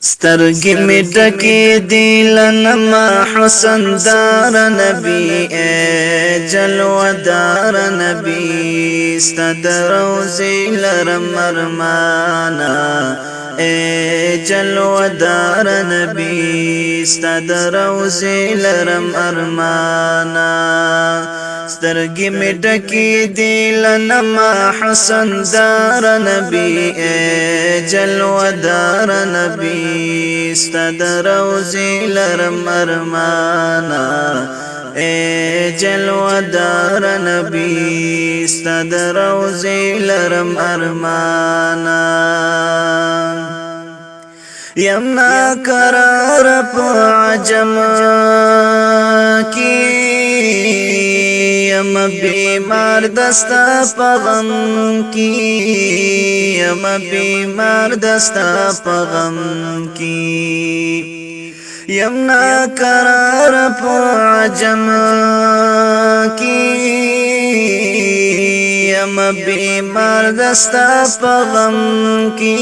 سترگی می ڈکی دیلنما حسن دار نبی اے جلوہ دار نبی استد روزی لرم ارمانا اے جلوہ دار نبی استد روزی لرم ارمانا سترگی می ڈکی دیلنما حسن دار نبی اے جلوہ دار نبی استد روزی لرم ارمانا اے جلوہ دار نبی استد روزی لرم ارمانا یمنا قرار پا عجم کی یم بیمار دستا پغم کی یم بیمار دستا پغم کی یمنا قرار پا عجم کی یم بیمار دستا پغم کی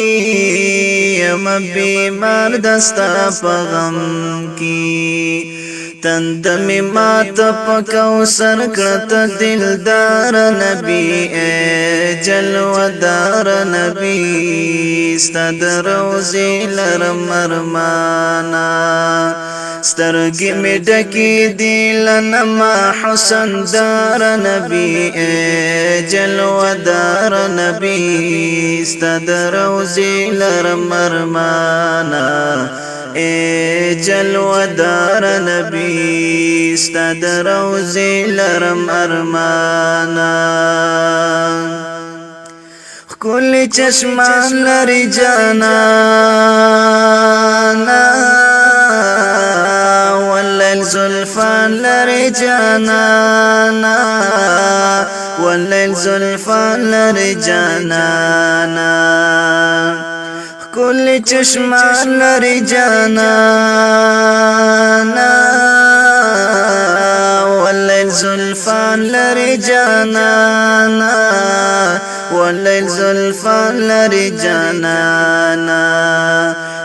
یم بیمار دستا پغم کی تندمی مات پکو سر کرت دلدار نبی اے جلوہ دار نبی استد روزی لرم ارمانا سترگی می ڈکی دیلنما حسن دار نبی اے جلوہ دار نبی استد روزی لرم ارمانا اے جلوہ دار نبی استد روزی لرم ارمانا کل چشمان لری جانانا واللیل زلفان لری جانانا واللیل زلفان لری جانانا کل چشمان لری جانانا واللیل زلفان لری جانانا واللیل زلفان لری جانانا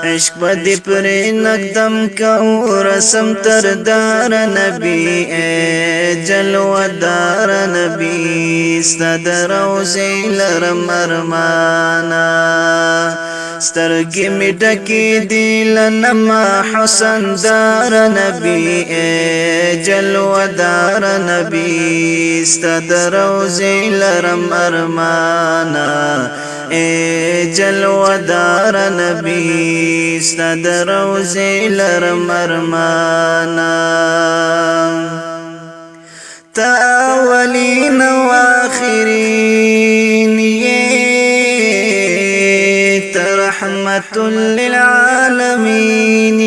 عشق بدی پر نقدم کو رسم تردار نبی اے جلوہ دار نبی استد روزی لرم ارمانا سترگی می ڈکی دیلنما حسن دار نبی اے جلوہ دار نبی استد روزی لرم ارمانا اے جلوہ دار نبی استد روزی لرم ارمانا تا اولین و آخرین رحمت للعالمین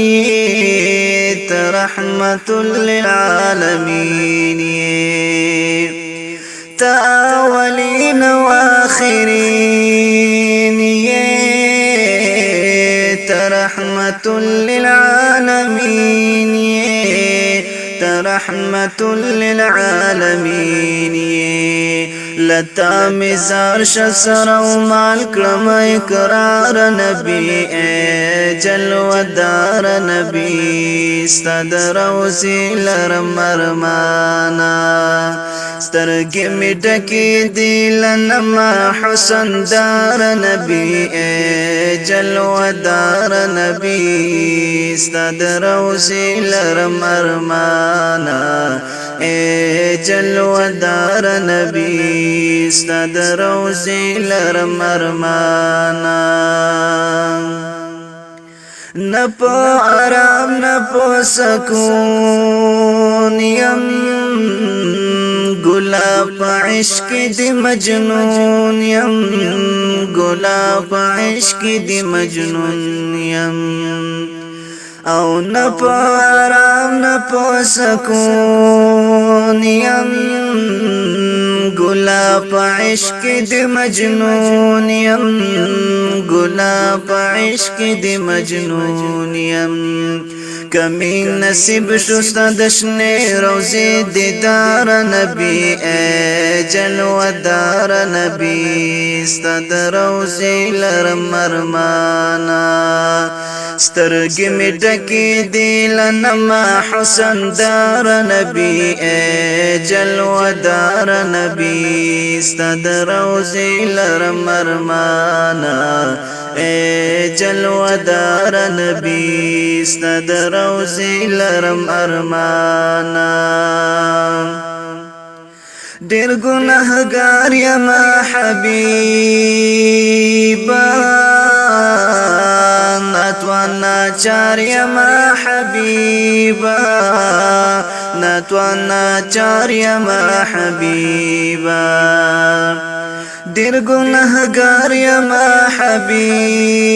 رحمت للعالمین تا اولین و آخرین رحمت للعالمین رحمت للعالمین لتا مزار شسر و مال کرم اقرار نبی اے جلوہ دار نبی استد روزی لرم ارمانا سترگی می ڈکی دیلنما حسن دار نبی اے جلوہ دار نبی استد روزی لرم ارمانا اے جلوہ دار نبی استد روزی لرم ارمانا نپو آرام نپو سکون یم گلاب عشق دی مجنون یم گلاب عشق دی مجنون یم او نپو آرام نپو سکون یم گلاب عشق دی مجنون یم گلاب عشق دی مجنون یم کمی نصیب شستا دشنے روزی دیدار نبی اے جلوہ نبی استاد روزی لرم ارمانا سترگی می ڈکی دی لنما حسن دار نبی اے جلوہ دار نبی استاد روزی لرم ارمانا اے جلوہ دار نبی استاد روزی لرم ارمانا دیر گناہگار یما حبیبا ناتوانا چار یما حبیبا ناتوانا چار یما حبیبا دیر گناہگار یما حبیبا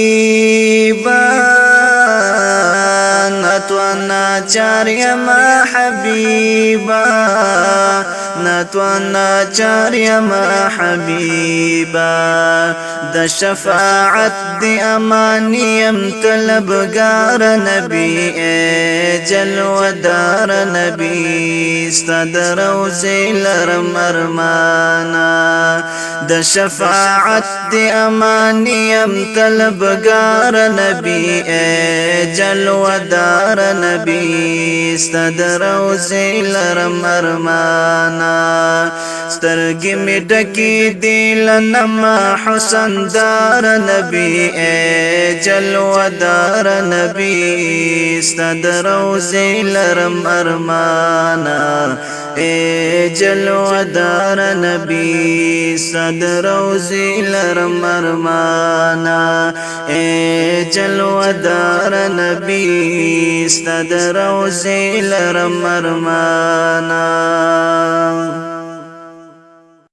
ناتوانا چار یما حبیبا ناتوانا چار یما حبیبا د شفاعت دی امانیم طلبگار نبی اے جلوہ دار نبی استاد روزی لرم ارمانا د شفاعت دی امانیم طلبگار نبی اے جلوہ دار نبی استاد روزی لرم ارمانا سترگی می ڈکی دی لنما حسن دار نبی اے جلوہ دار نبی استاد روزی لرم ارمانا اے جلوہ دار نبی استاد روزی لرم ارمانا اے جلوہ دار نبی استاد روزی لرم ارمانا